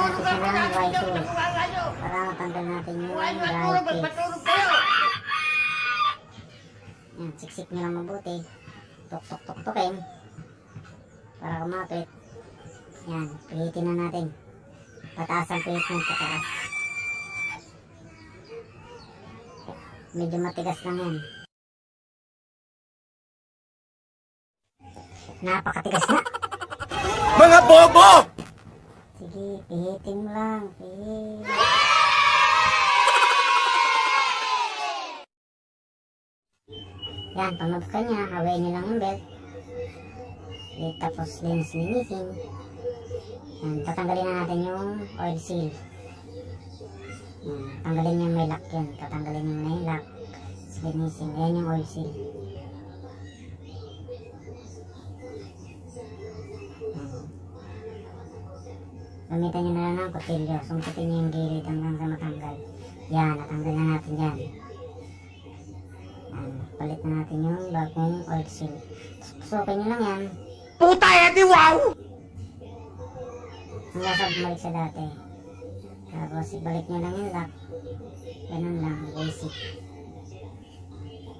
natin siya ng white tools para matanggal natin yung dry case. Yan, siksik nyo lang mabuti. Tuk-tuk-tuk-tukin para kumapit. Yan, pihitin na natin. Pataas ang pihit ng pataas. Medyo matigas lang yan. Napakatigas na. Mga bobo! Sige, pihitin mo lang. Pihit. Yan, pag nabuka niya, hawain niyo lang yung belt. Tapos linisin. Yan, tatanggalin na natin yung oil seal. Yan, tanggalin yung may lock yan. Tatanggalin yung may lock. Linisin. Ayan yung oil seal. Gamitan nyo na lang ng kutilyo. Sumputin nyo yung gilid hanggang sa matanggal. Yan, natanggal na natin yan. Yan, palit na natin yung bagong oil seal. Susukin nyo lang yan. Puta edi wow! Hanggang sa bumalik sa dati. Tapos ibalik nyo lang yung lock. Ganun lang, basic.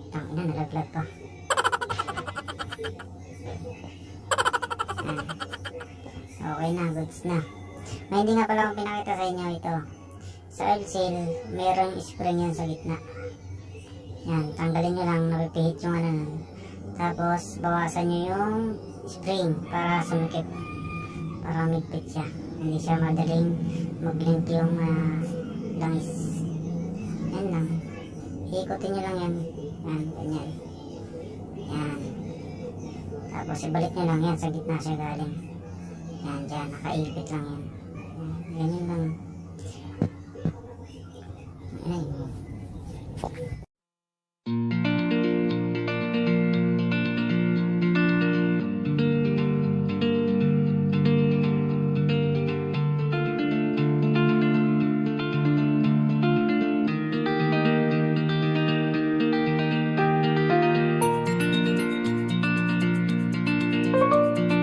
Tangina, nalaglag pa. Yan. Okay na, goods na. May hindi nga pala akong pinakita sa inyo ito. Sa oil seal, merong spring yan sa gitna. Yan, tanggalin nyo lang, napipihit yung ano nun. Tapos, bawasan nyo yung spring para sumikip. Para migpit siya. Hindi siya madaling mag-link yung langis. Yan lang. Ikutin nyo lang yan. Yan, ganyan. Yan. Tapos, ibalik nyo lang yan. Sa gitna siya galing. Yan, dyan. Nakaipit lang yan. Ganyan lang. Ayan.